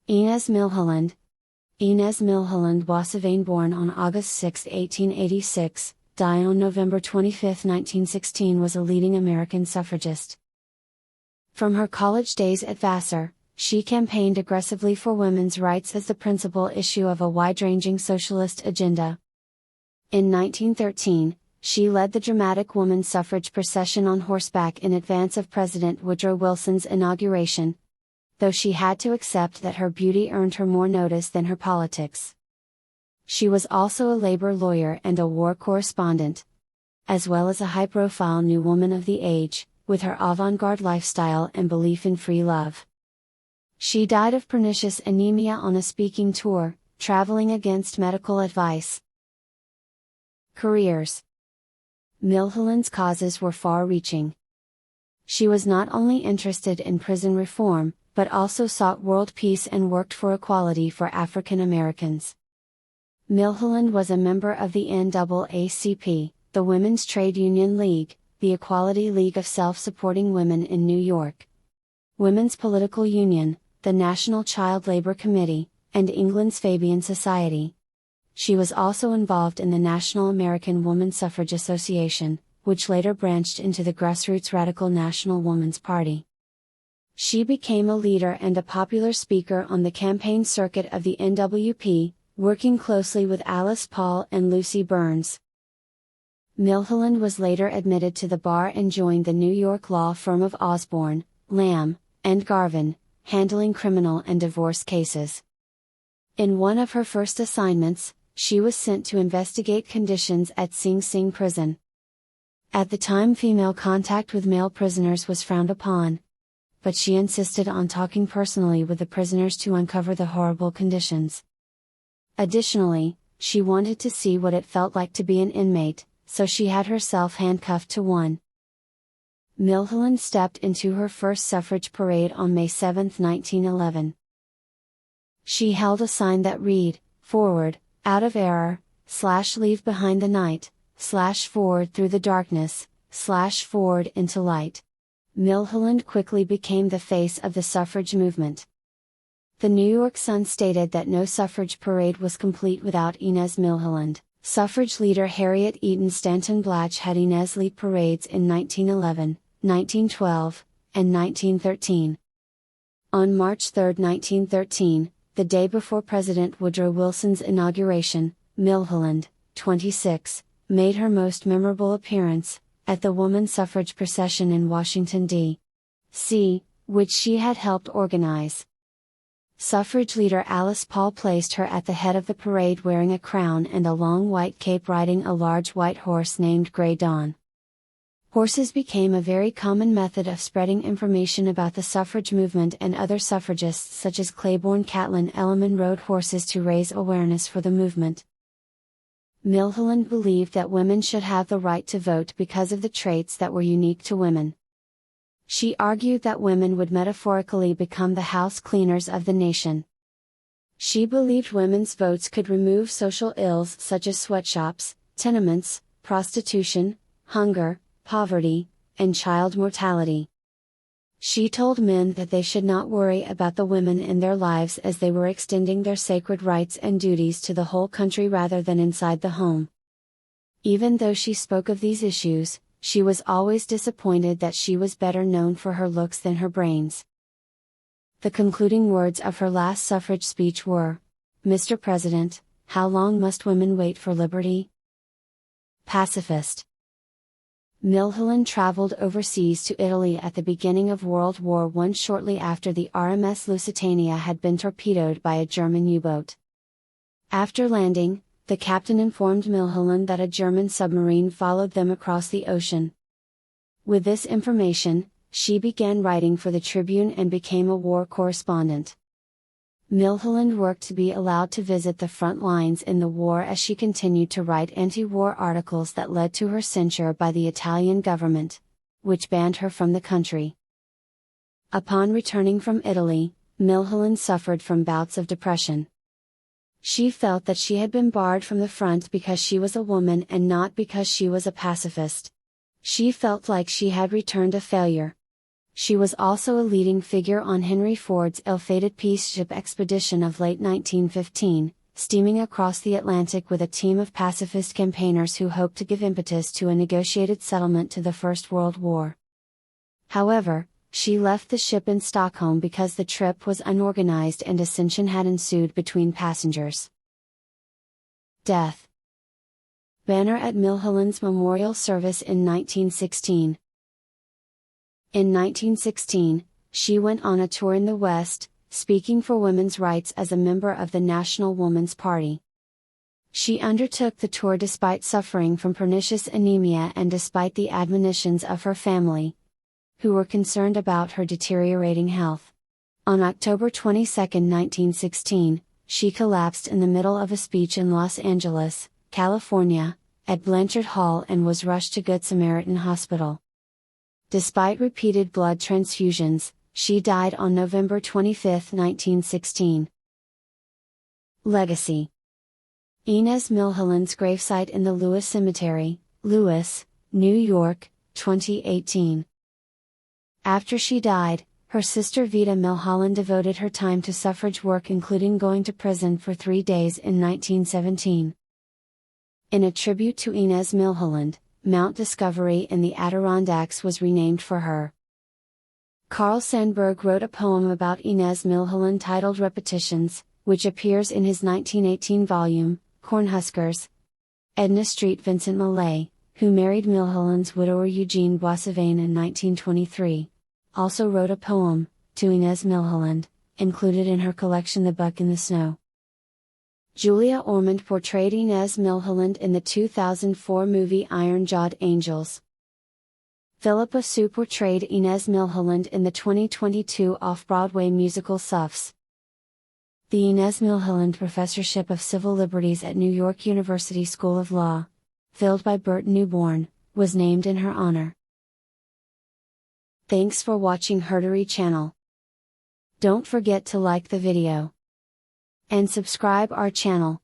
Inez Milholland Boissevain, born on August 6, 1886, died on November 25, 1916, was a leading American suffragist. From her college days at Vassar, she campaigned aggressively for women's rights as the principal issue of a wide-ranging socialist agenda. In 1913, she led the dramatic women's suffrage procession on horseback in advance of President Woodrow Wilson's inauguration, though she had to accept that her beauty earned her more notice than her politics. She was also a labor lawyer and a war correspondent, as well as a high-profile new woman of the age, with her avant-garde lifestyle and belief in free love. She died of pernicious anemia on a speaking tour, traveling against medical advice. Careers. Milholland's causes were far-reaching. She was not only interested in prison reform, but also sought world peace and worked for equality for African Americans. Milholland was a member of the NAACP, the Women's Trade Union League, the Equality League of Self-Supporting Women in New York, Women's Political Union, the National Child Labor Committee, and England's Fabian Society. She was also involved in the National American Woman Suffrage Association, which later branched into the grassroots Radical National Woman's Party. She became a leader and a popular speaker on the campaign circuit of the NWP, working closely with Alice Paul and Lucy Burns. Milholland was later admitted to the bar and joined the New York law firm of Osborne, Lamb, and Garvin, handling criminal and divorce cases. In one of her first assignments, she was sent to investigate conditions at Sing Sing prison. At the time, female contact with male prisoners was frowned upon, but she insisted on talking personally with the prisoners to uncover the horrible conditions. Additionally, she wanted to see what it felt like to be an inmate, so she had herself handcuffed to one. Milholland stepped into her first suffrage parade on May 7, 1911. She held a sign that read, "Forward, out of error, /leave behind the night, /forward through the darkness, /forward into light." Milholland quickly became the face of the suffrage movement. The New York Sun stated that no suffrage parade was complete without Inez Milholland. Suffrage leader Harriet Eaton Stanton Blatch had Inez lead parades in 1911, 1912, and 1913. On March 3, 1913, the day before President Woodrow Wilson's inauguration, Milholland, 26, made her most memorable appearance, at the woman suffrage procession in Washington, D.C., which she had helped organize. Suffrage leader Alice Paul placed her at the head of the parade wearing a crown and a long white cape, riding a large white horse named Grey Dawn. Horses became a very common method of spreading information about the suffrage movement, and other suffragists such as Claiborne Catlin Elliman rode horses to raise awareness for the movement. Milholland believed that women should have the right to vote because of the traits that were unique to women. She argued that women would metaphorically become the house cleaners of the nation. She believed women's votes could remove social ills such as sweatshops, tenements, prostitution, hunger, poverty, and child mortality. She told men that they should not worry about the women in their lives, as they were extending their sacred rights and duties to the whole country rather than inside the home. Even though she spoke of these issues, she was always disappointed that she was better known for her looks than her brains. The concluding words of her last suffrage speech were, "Mr. President, how long must women wait for liberty?" Pacifist. Milholland traveled overseas to Italy at the beginning of World War I, shortly after the RMS Lusitania had been torpedoed by a German U-boat. After landing, the captain informed Milholland that a German submarine followed them across the ocean. With this information, she began writing for the Tribune and became a war correspondent. Milholland worked to be allowed to visit the front lines in the war, as she continued to write anti-war articles that led to her censure by the Italian government, which banned her from the country. Upon returning from Italy, Milholland suffered from bouts of depression. She felt that she had been barred from the front because she was a woman and not because she was a pacifist. She felt like she had returned a failure. She was also a leading figure on Henry Ford's ill-fated peace ship expedition of late 1915, steaming across the Atlantic with a team of pacifist campaigners who hoped to give impetus to a negotiated settlement to the First World War. However, she left the ship in Stockholm because the trip was unorganized and dissension had ensued between passengers. Death. Banner at Milholland's memorial service in 1916. In 1916, she went on a tour in the West, speaking for women's rights as a member of the National Woman's Party. She undertook the tour despite suffering from pernicious anemia and despite the admonitions of her family, who were concerned about her deteriorating health. On October 22, 1916, she collapsed in the middle of a speech in Los Angeles, California, at Blanchard Hall and was rushed to Good Samaritan Hospital. Despite repeated blood transfusions, she died on November 25, 1916. Legacy. Inez Milholland's gravesite in the Lewis Cemetery, Lewis, New York, 2018. After she died, her sister Vida Milholland devoted her time to suffrage work, including going to prison for 3 days in 1917. In a tribute to Inez Milholland, Mount Discovery in the Adirondacks was renamed for her. Carl Sandburg wrote a poem about Inez Milholland titled Repetitions, which appears in his 1918 volume, Cornhuskers. Edna Street Vincent Millay, who married Milholland's widower Eugene Boissevain in 1923, also wrote a poem, to Inez Milholland, included in her collection The Buck in the Snow. Julia Ormond portrayed Inez Milholland in the 2004 movie Iron-Jawed Angels. Philippa Soo portrayed Inez Milholland in the 2022 off-Broadway musical Suffrage. The Inez Milholland Professorship of Civil Liberties at New York University School of Law, filled by Bert Newborn, was named in her honor. Thanks for watching HerStory channel. Don't forget to like the video and subscribe our channel.